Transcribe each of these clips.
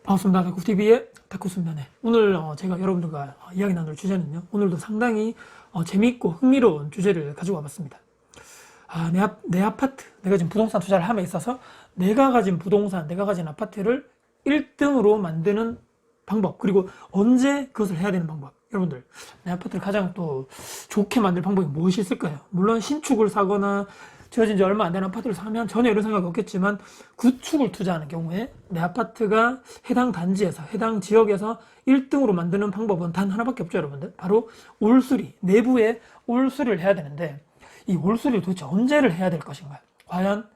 반갑습니다. 다쿠TV의 다쿠입니다. 네. 오늘 제가 여러분들과 이야기 나눌 주제는요. 오늘도 상당히 재미있고 흥미로운 주제를 가지고 와봤습니다. 내 아파트, 내가 지금 부동산 투자를 함에 있어서 내가 가진 부동산, 내가 가진 아파트를 1등으로 만드는 방법, 그리고 언제 그것을 해야 되는 방법. 여러분들, 내 아파트를 가장 또 좋게 만들 방법이 무엇이 있을까요? 물론 신축을 사거나 지어진 지 얼마 안 된 아파트를 사면 전혀 이런 생각이 없겠지만, 구축을 투자하는 경우에 내 아파트가 해당 단지에서, 해당 지역에서 1등으로 만드는 방법은 단 하나밖에 없죠, 여러분들. 바로 올수리, 내부에 올수리를 해야 되는데, 이 올수리를 도대체 언제를 해야 될 것인가? 과연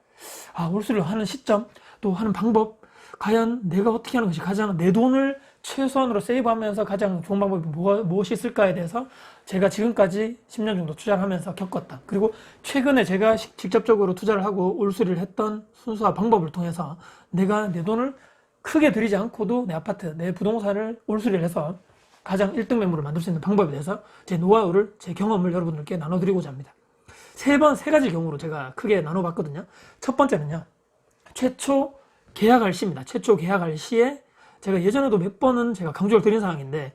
올수리를 하는 시점, 또 하는 방법, 과연 내가 어떻게 하는 것이 가장 내 돈을 최소한으로 세이브하면서 가장 좋은 방법이 무엇이 있을까에 대해서 제가 지금까지 10년 정도 투자를 하면서 겪었다. 그리고 최근에 제가 직접적으로 투자를 하고 올수리를 했던 순수한 방법을 통해서 내가 내 돈을 크게 들이지 않고도 내 아파트, 내 부동산을 올수리를 해서 가장 1등 매물을 만들 수 있는 방법에 대해서 제 노하우를, 제 경험을 여러분들께 나눠드리고자 합니다. 세 가지 경우로 제가 크게 나눠봤거든요. 첫 번째는요, 최초 계약할 시입니다. 최초 계약할 시에 제가 예전에도 몇 번은 제가 강조를 드린 사항인데,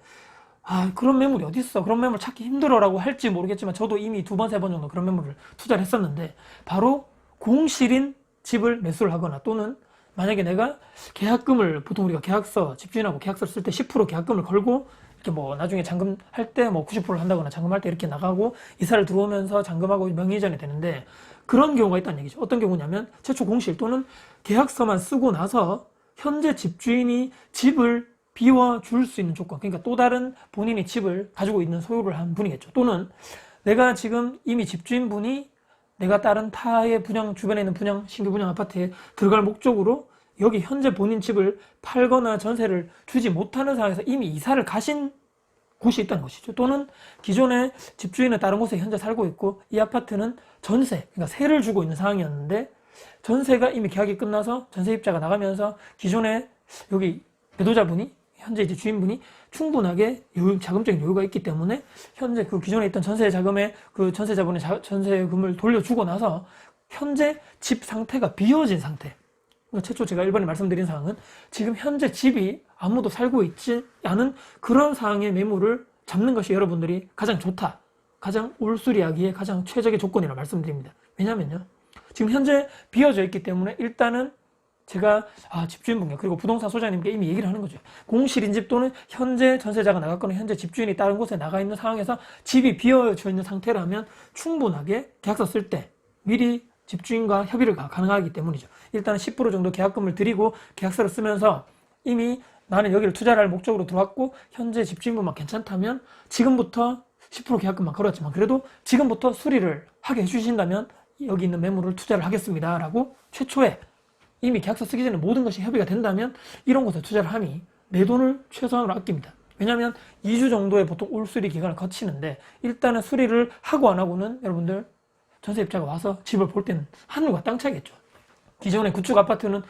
그런 매물이 어디 있어? 그런 매물 찾기 힘들어라고 할지 모르겠지만 저도 이미 2번, 3번 정도 그런 매물을 투자를 했었는데, 바로 공실인 집을 매수를 하거나, 또는 만약에 내가 계약금을, 보통 우리가 계약서, 집주인하고 계약서를 쓸 때 10% 계약금을 걸고 이렇게 뭐 나중에 잔금할 때 뭐 90%를 한다거나 잔금할 때 이렇게 나가고 이사를 들어오면서 잔금하고 명의이전이 되는데, 그런 경우가 있다는 얘기죠. 어떤 경우냐면 최초 공실 또는 계약서만 쓰고 나서 현재 집주인이 집을 비워줄 수 있는 조건, 그러니까 또 다른 본인이 집을 가지고 있는 소유를 한 분이겠죠. 또는 내가 지금 이미 집주인분이 내가 다른 타의 분양, 주변에 있는 분양, 신규 분양 아파트에 들어갈 목적으로 여기 현재 본인 집을 팔거나 전세를 주지 못하는 상황에서 이미 이사를 가신 곳이 있다는 것이죠. 또는 기존에 집주인은 다른 곳에 현재 살고 있고 이 아파트는 전세, 그러니까 세를 주고 있는 상황이었는데, 전세가 이미 계약이 끝나서 전세입자가 나가면서 기존에 여기 매도자분이, 현재 이제 주인분이 충분하게 자금적인 여유가 있기 때문에 현재 그 기존에 있던 전세 자금에 그 전세자분의 전세금을 돌려주고 나서 현재 집 상태가 비어진 상태. 그러니까 최초 제가 1번에 말씀드린 사항은 지금 현재 집이 아무도 살고 있지 않은 그런 상황의 매물을 잡는 것이 여러분들이 가장 좋다, 가장 올수리하기에 가장 최적의 조건이라고 말씀드립니다. 왜냐면요, 지금 현재 비어져 있기 때문에 일단은 제가 집주인분께, 그리고 부동산 소장님께 이미 얘기를 하는 거죠. 공실인 집 또는 현재 전세자가 나갔거나 현재 집주인이 다른 곳에 나가 있는 상황에서 집이 비어져 있는 상태라면 충분하게 계약서 쓸 때 미리 집주인과 협의를 가능하기 때문이죠. 일단은 10% 정도 계약금을 드리고 계약서를 쓰면서 이미 나는 여기를 투자를 할 목적으로 들어왔고 현재 집주인분만 괜찮다면 지금부터 10% 계약금만 걸었지만 그래도 지금부터 수리를 하게 해주신다면 여기 있는 매물을 투자를 하겠습니다 라고 최초에 이미 계약서 쓰기 전에 모든 것이 협의가 된다면 이런 곳에 투자를 함이 내 돈을 최소한으로 아낍니다. 왜냐하면 2주 정도의 보통 올수리 기간을 거치는데, 일단은 수리를 하고 안 하고는 여러분들 전세입자가 와서 집을 볼 때는 하늘과 땅 차이겠죠. 기존의 구축 아파트는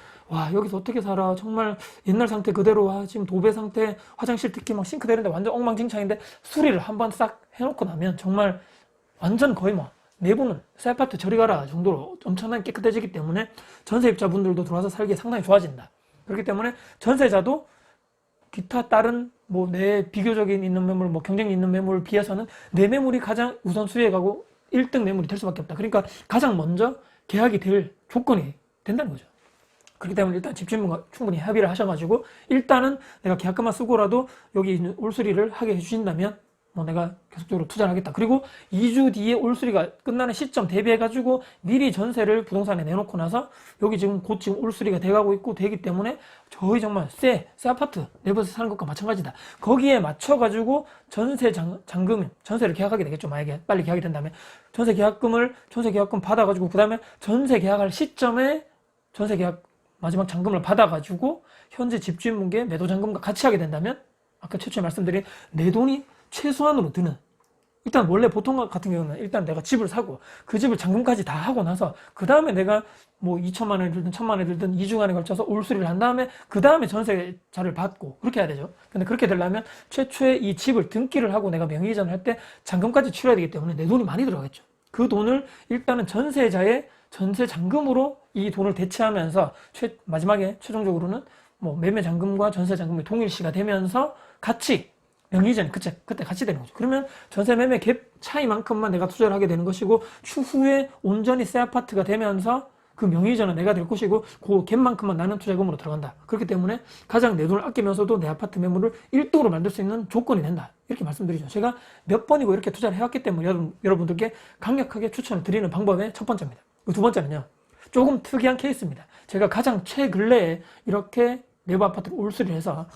여기서 어떻게 살아, 정말 옛날 상태 그대로, 지금 도배 상태, 화장실 특히 막 싱크대인데 완전 엉망진창인데 수리를 한번 싹 해놓고 나면 정말 완전 거의 내부는 새 아파트 저리 가라 정도로 엄청나게 깨끗해지기 때문에 전세입자분들도 들어와서 살기에 상당히 좋아진다. 그렇기 때문에 전세자도 기타 다른 내 비교적인 있는 매물, 경쟁이 있는 매물을 비해서는 내 매물이 가장 우선 수리해 가고 1등 매물이 될 수밖에 없다. 그러니까 가장 먼저 계약이 될 조건이 된다는 거죠. 그렇기 때문에 일단 집주인분과 충분히 협의를 하셔가지고 일단은 내가 계약금만 쓰고라도 여기 있는 올수리를 하게 해주신다면 내가 계속적으로 투자를 하겠다. 그리고 2주 뒤에 올수리가 끝나는 시점 대비해가지고 미리 전세를 부동산에 내놓고 나서 여기 지금 곧 지금 올수리가 돼가고 있고 되기 때문에 저희 정말 새 아파트 내부에서 사는 것과 마찬가지다. 거기에 맞춰가지고 전세 잔금, 전세를 계약하게 되겠죠. 만약에 빨리 계약이 된다면 전세 계약금 받아가지고 그 다음에 전세 계약할 시점에 전세 계약 마지막 잔금을 받아가지고 현재 집주인분께 매도 잔금과 같이 하게 된다면 아까 최초에 말씀드린 내 돈이 최소한으로 드는, 일단 원래 보통 같은 경우는 일단 내가 집을 사고 그 집을 잔금까지 다 하고 나서 그 다음에 내가 2천만 원이 들든 1천만 원이 들든 2주간에 걸쳐서 올수리를 한 다음에 그 다음에 전세자를 받고 그렇게 해야 되죠. 근데 그렇게 되려면 최초에 이 집을 등기를 하고 내가 명의이전을 할 때 잔금까지 치러야 되기 때문에 내 돈이 많이 들어가겠죠. 그 돈을 일단은 전세자의 전세 잔금으로 이 돈을 대체하면서 마지막에 최종적으로는 뭐 매매 잔금과 전세 잔금이 동일시가 되면서 같이 명의이전이 그때 같이 되는 거죠. 그러면 전세 매매 갭 차이만큼만 내가 투자를 하게 되는 것이고, 추후에 온전히 새 아파트가 되면서 그 명의이전은 내가 될 것이고, 그 갭만큼만 나는 투자금으로 들어간다. 그렇기 때문에 가장 내 돈을 아끼면서도 내 아파트 매물을 1등으로 만들 수 있는 조건이 된다. 이렇게 말씀드리죠. 제가 몇 번이고 이렇게 투자를 해왔기 때문에 여러분들께 강력하게 추천을 드리는 방법의 첫 번째입니다. 두 번째는요, 조금 특이한 케이스입니다. 제가 가장 최근래에 이렇게 내부 아파트를 올수리를 해서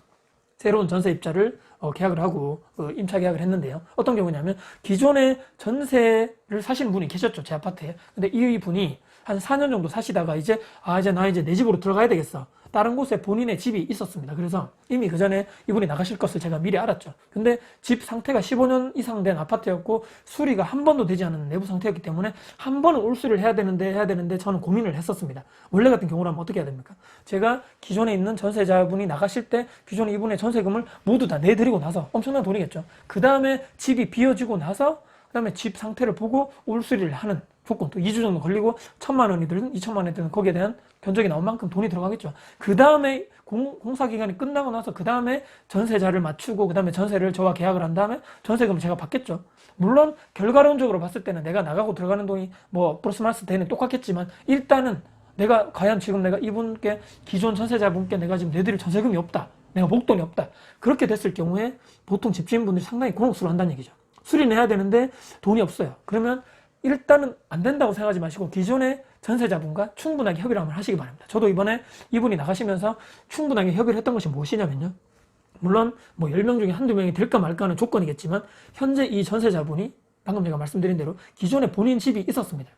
새로운 전세 입자를 계약을 하고 임차 계약을 했는데요. 어떤 경우냐면, 기존에 전세를 사시는 분이 계셨죠, 제 아파트에. 근데 이 분이 한 4년 정도 사시다가 이제 나 이제 내 집으로 들어가야 되겠어. 다른 곳에 본인의 집이 있었습니다. 그래서 이미 그 전에 이분이 나가실 것을 제가 미리 알았죠. 근데 집 상태가 15년 이상 된 아파트였고, 수리가 한 번도 되지 않은 내부 상태였기 때문에 한 번은 올수리를 해야 되는데 저는 고민을 했었습니다. 원래 같은 경우라면 어떻게 해야 됩니까? 제가 기존에 있는 전세자분이 나가실 때 기존에 이분의 전세금을 모두 다 내드리고 나서, 엄청난 돈이겠죠. 그 다음에 집이 비어지고 나서 그 다음에 집 상태를 보고 올수리를 하는 조건, 또 2주 정도 걸리고 1,000만 원이든 2천만 원이든 거기에 대한 견적이 나온 만큼 돈이 들어가겠죠. 그 다음에 공사 기간이 끝나고 나서 그 다음에 전세자를 맞추고 그 다음에 전세를 저와 계약을 한 다음에 전세금을 제가 받겠죠. 물론 결과론적으로 봤을 때는 내가 나가고 들어가는 돈이 뭐 플러스 마이너스 대는 똑같겠지만, 일단은 내가 과연 지금 내가 이분께, 기존 전세자분께 내가 지금 내드릴 전세금이 없다, 내가 목돈이 없다, 그렇게 됐을 경우에 보통 집주인분들이 상당히 곤혹스러워 한다는 얘기죠. 수리내야 되는데 돈이 없어요. 그러면 일단은 안 된다고 생각하지 마시고 기존의 전세자분과 충분하게 협의를 한번 하시기 바랍니다. 저도 이번에 이분이 나가시면서 충분하게 협의를 했던 것이 무엇이냐면요, 물론 뭐 10명 중에 한두 명이 될까 말까 하는 조건이겠지만, 현재 이 전세자분이 방금 제가 말씀드린 대로 기존에 본인 집이 있었습니다.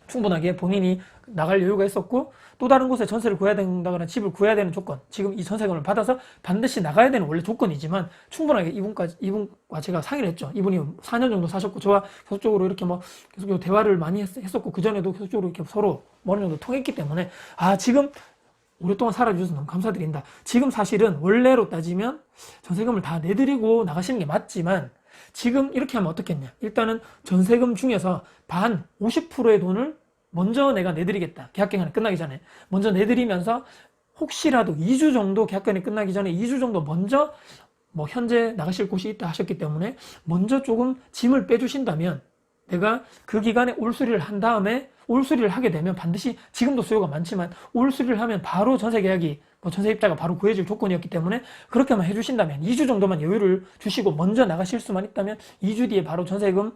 충분하게 본인이 나갈 여유가 있었고, 또 다른 곳에 전세를 구해야 된다거나 집을 구해야 되는 조건, 지금 이 전세금을 받아서 반드시 나가야 되는 원래 조건이지만, 충분하게 이분과 제가 상의를 했죠. 이분이 4년 정도 사셨고, 저와 계속적으로 이렇게 뭐 계속 대화를 많이 했었고, 그전에도 계속적으로 이렇게 서로 어느 정도 통했기 때문에, 지금 오랫동안 살아주셔서 너무 감사드린다. 지금 사실은 원래로 따지면 전세금을 다 내드리고 나가시는 게 맞지만, 지금 이렇게 하면 어떻겠냐. 일단은 전세금 중에서 반 50%의 돈을 먼저 내가 내드리겠다. 계약기간이 끝나기 전에 먼저 내드리면서, 혹시라도 2주 정도 계약기간이 끝나기 전에 2주 정도 먼저 뭐 현재 나가실 곳이 있다 하셨기 때문에 먼저 조금 짐을 빼주신다면, 내가 그 기간에 올수리를 한 다음에, 올수리를 하게 되면 반드시, 지금도 수요가 많지만 올수리를 하면 바로 전세 계약이, 전세입자가 바로 구해질 조건이었기 때문에, 그렇게만 해주신다면 2주 정도만 여유를 주시고 먼저 나가실 수만 있다면 2주 뒤에 바로 전세금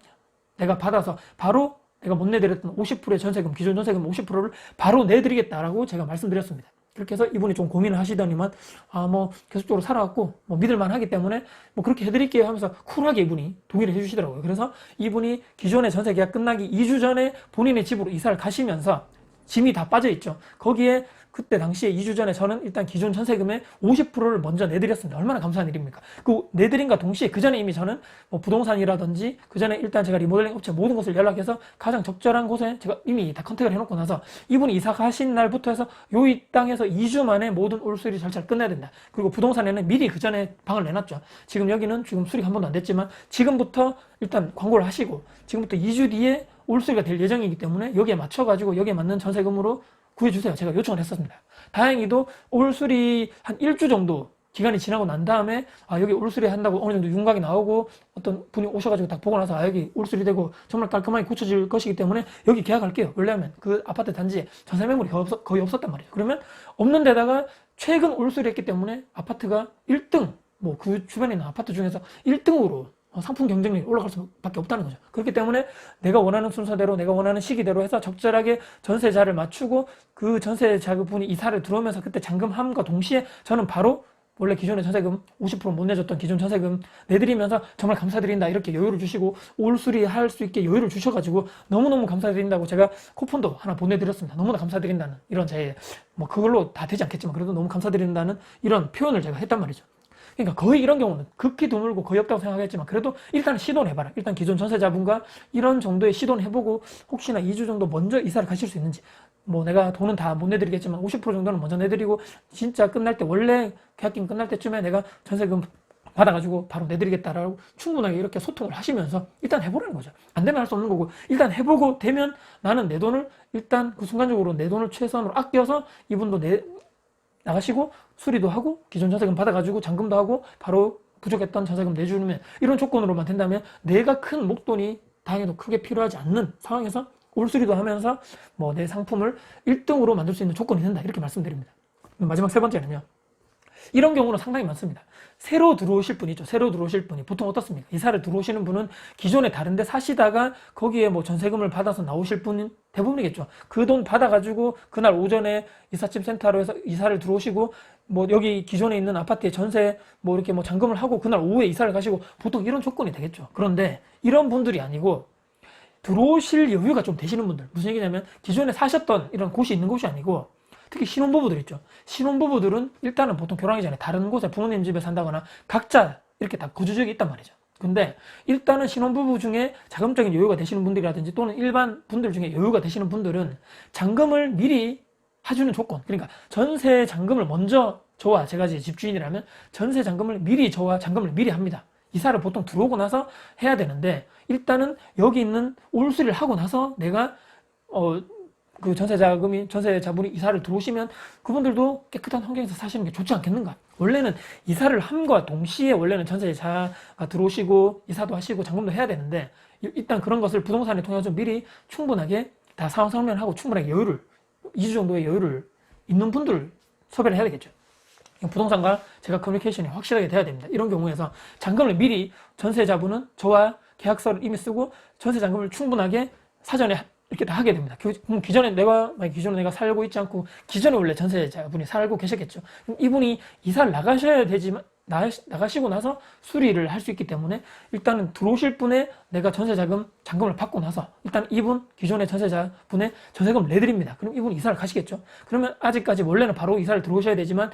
내가 받아서 바로 내가 못 내드렸던 50%의 전세금, 기존 전세금 50%를 바로 내드리겠다라고 제가 말씀드렸습니다. 그렇게 해서 이분이 좀 고민을 하시더니만, 뭐 계속적으로 살아왔고 뭐 믿을만 하기 때문에 뭐 그렇게 해드릴게요 하면서 쿨하게 이분이 동의를 해주시더라고요. 그래서 이분이 기존의 전세 계약 끝나기 2주 전에 본인의 집으로 이사를 가시면서 짐이 다 빠져있죠. 거기에 그때 당시에 2주 전에 저는 일단 기존 전세금의 50%를 먼저 내드렸습니다. 얼마나 감사한 일입니까? 그 내드림과 동시에 그 전에 이미 저는 뭐 부동산이라든지, 그 전에 일단 제가 리모델링 업체 모든 곳을 연락해서 가장 적절한 곳에 제가 이미 다 컨택을 해놓고 나서, 이분이 이사 가신 날부터 해서 이 땅에서 2주 만에 모든 올수리 절차를 끝내야 된다. 그리고 부동산에는 미리 그 전에 방을 내놨죠. 지금 여기는 지금 수리가 한 번도 안 됐지만 지금부터 일단 광고를 하시고, 지금부터 2주 뒤에 올수리가 될 예정이기 때문에 여기에 맞춰가지고 여기에 맞는 전세금으로 구해주세요. 제가 요청을 했었습니다. 다행히도 올수리 한 1주 정도 기간이 지나고 난 다음에, 여기 올수리 한다고 어느 정도 윤곽이 나오고 어떤 분이 오셔가지고 딱 보고 나서, 여기 올수리 되고 정말 깔끔하게 고쳐질 것이기 때문에 여기 계약할게요. 왜냐하면 그 아파트 단지에 전세 매물이 거의 없었단 말이에요. 그러면 없는 데다가 최근 올수리 했기 때문에 아파트가 1등, 뭐 그 주변에 있는 아파트 중에서 1등으로 상품 경쟁력이 올라갈 수밖에 없다는 거죠. 그렇기 때문에 내가 원하는 순서대로, 내가 원하는 시기대로 해서 적절하게 전세자를 맞추고, 그 전세자분이 이사를 들어오면서 그때 잔금함과 동시에 저는 바로 원래 기존의 전세금 50% 못 내줬던 기존 전세금 내드리면서 정말 감사드린다 이렇게 여유를 주시고, 올수리 할 수 있게 여유를 주셔가지고 너무너무 감사드린다고 제가 쿠폰도 하나 보내드렸습니다. 너무나 감사드린다는, 이런 뭐 그걸로 다 되지 않겠지만 그래도 너무 감사드린다는 이런 표현을 제가 했단 말이죠. 그러니까 거의 이런 경우는 극히 드물고 거의 없다고 생각했지만, 그래도 일단 시도는 해봐라. 일단 기존 전세자분과 이런 정도의 시도는 해보고, 혹시나 2주 정도 먼저 이사를 가실 수 있는지, 뭐 내가 돈은 다 못 내드리겠지만 50% 정도는 먼저 내드리고, 진짜 끝날 때, 원래 계약금 끝날 때쯤에 내가 전세금 받아가지고 바로 내드리겠다라고 충분하게 이렇게 소통을 하시면서 일단 해보라는 거죠. 안 되면 할 수 없는 거고, 일단 해보고 되면 나는 내 돈을, 일단 그 순간적으로 내 돈을 최선으로 아껴서 이분도 나가시고 수리도 하고 기존 전세금 받아가지고 잔금도 하고 바로 부족했던 전세금 내주면 이런 조건으로만 된다면 내가 큰 목돈이 다행히도 크게 필요하지 않는 상황에서 올수리도 하면서 뭐 내 상품을 1등으로 만들 수 있는 조건이 된다 이렇게 말씀드립니다. 마지막 세 번째는요. 이런 경우는 상당히 많습니다. 새로 들어오실 분이 있죠. 새로 들어오실 분이 보통 어떻습니까? 이사를 들어오시는 분은 기존에 다른 데 사시다가 거기에 뭐 전세금을 받아서 나오실 분은 대부분이겠죠. 그 돈 받아가지고 그날 오전에 이삿짐 센터로 해서 이사를 들어오시고 뭐 여기 기존에 있는 아파트에 전세 뭐 이렇게 뭐 잔금을 하고 그날 오후에 이사를 가시고 보통 이런 조건이 되겠죠. 그런데 이런 분들이 아니고 들어오실 여유가 좀 되시는 분들, 무슨 얘기냐면 기존에 사셨던 이런 곳이 있는 곳이 아니고 특히 신혼부부들 있죠. 신혼부부들은 일단은 보통 결혼하기 전에 다른 곳에 부모님 집에 산다거나 각자 이렇게 다 거주지역이 있단 말이죠. 근데 일단은 신혼부부 중에 자금적인 여유가 되시는 분들이라든지 또는 일반 분들 중에 여유가 되시는 분들은 잔금을 미리 해주는 조건, 그러니까 전세 잔금을 먼저 저와 제가 이제 집주인이라면 전세 잔금을 미리 저와 잔금을 미리 합니다. 이사를 보통 들어오고 나서 해야 되는데 일단은 여기 있는 올수리를 하고 나서 내가 그 전세자분이 이사를 들어오시면 그분들도 깨끗한 환경에서 사시는 게 좋지 않겠는가? 원래는 이사를 함과 동시에 원래는 전세자가 들어오시고 이사도 하시고 잔금도 해야 되는데 일단 그런 것을 부동산을 통해서 미리 충분하게 다 상황 설명하고 충분하게 여유를 2주 정도의 여유를 있는 분들을 섭외를 해야 되겠죠. 부동산과 제가 커뮤니케이션이 확실하게 돼야 됩니다. 이런 경우에서 잔금을 미리 전세자분은 저와 계약서를 이미 쓰고 전세 잔금을 충분하게 사전에 이렇게 다 하게 됩니다. 그럼 기존에 내가 살고 있지 않고 기존에 원래 전세자분이 살고 계셨겠죠. 그럼 이분이 이사를 나가셔야 되지만 나가시고 나서 수리를 할 수 있기 때문에 일단은 들어오실 분의 내가 잔금을 받고 나서 일단 이분 기존의 전세자분의 전세금을 내드립니다. 그럼 이분이 이사를 가시겠죠. 그러면 아직까지 원래는 바로 이사를 들어오셔야 되지만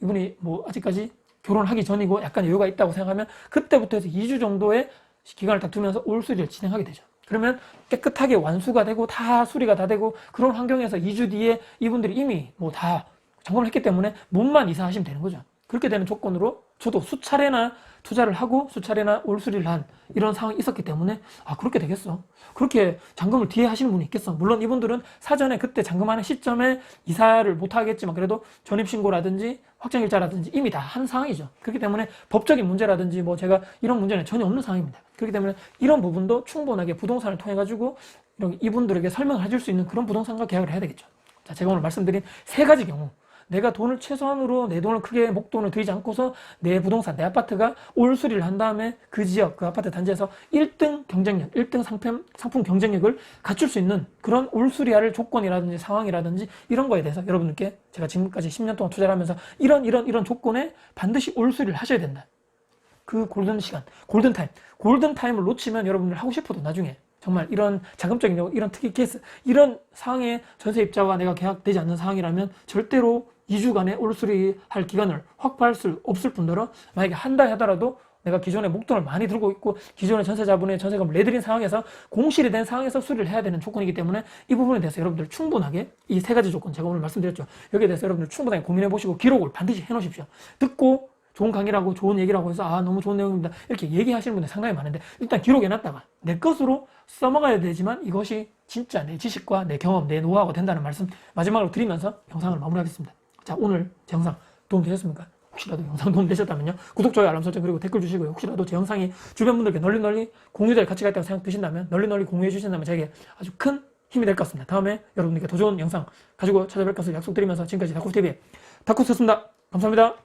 이분이 뭐 아직까지 결혼하기 전이고 약간 여유가 있다고 생각하면 그때부터 해서 2주 정도의 기간을 딱 두면서 올 수리를 진행하게 되죠. 그러면 깨끗하게 완수가 되고 다 수리가 다 되고 그런 환경에서 2주 뒤에 이분들이 이미 뭐 다 점검을 했기 때문에 몸만 이사하시면 되는 거죠. 그렇게 되는 조건으로 저도 수차례나 투자를 하고 수차례나 올수리를 한 이런 상황이 있었기 때문에 아 그렇게 되겠어. 그렇게 잔금을 뒤에 하시는 분이 있겠어. 물론 이분들은 사전에 그때 잔금하는 시점에 이사를 못 하겠지만 그래도 전입신고라든지 확정일자라든지 이미 다 한 상황이죠. 그렇기 때문에 법적인 문제라든지 뭐 제가 이런 문제는 전혀 없는 상황입니다. 그렇기 때문에 이런 부분도 충분하게 부동산을 통해 가지고 이분들에게 설명을 해줄 수 있는 그런 부동산과 계약을 해야 되겠죠. 자, 제가 오늘 말씀드린 세 가지 경우 내가 돈을 최소한으로 내 돈을 크게 목돈을 들이지 않고서 내 부동산, 내 아파트가 올수리를 한 다음에 그 지역, 그 아파트 단지에서 1등 경쟁력, 1등 상품 경쟁력을 갖출 수 있는 그런 올수리할 조건이라든지 상황이라든지 이런 거에 대해서 여러분들께 제가 지금까지 10년 동안 투자를 하면서 이런 조건에 반드시 올수리를 하셔야 된다. 그 골든 시간, 골든타임을 놓치면 여러분들 하고 싶어도 나중에 정말 이런 자금적인 경우, 이런 특이 케이스, 이런 상황에 전세입자와 내가 계약되지 않는 상황이라면 절대로 2주간의 올수리할 기간을 확보할 수 없을 뿐더러 만약에 한 달 하더라도 내가 기존에 목돈을 많이 들고 있고 기존의 전세자분의 전세금을 내드린 상황에서 공실이 된 상황에서 수리를 해야 되는 조건이기 때문에 이 부분에 대해서 여러분들 충분하게 이 세 가지 조건 제가 오늘 말씀드렸죠. 여기에 대해서 여러분들 충분하게 고민해 보시고 기록을 반드시 해 놓으십시오. 듣고 좋은 강의라고 좋은 얘기라고 해서 아 너무 좋은 내용입니다 이렇게 얘기하시는 분들 상당히 많은데 일단 기록해 놨다가 내 것으로 써먹어야 되지만 이것이 진짜 내 지식과 내 경험, 내 노하우가 된다는 말씀 마지막으로 드리면서 영상을 마무리하겠습니다. 자, 오늘 제 영상 도움되셨습니까? 혹시라도 영상 도움되셨다면요 구독, 좋아요, 알람 설정 그리고 댓글 주시고요. 혹시라도 제 영상이 주변 분들께 널리 공유될 가치가 있다고 생각 드신다면 널리 공유해 주신다면 저에게 아주 큰 힘이 될 것 같습니다. 다음에 여러분들께 더 좋은 영상 가지고 찾아뵐 것을 약속드리면서 지금까지 다쿠TV의 다쿠스였습니다. 감사합니다.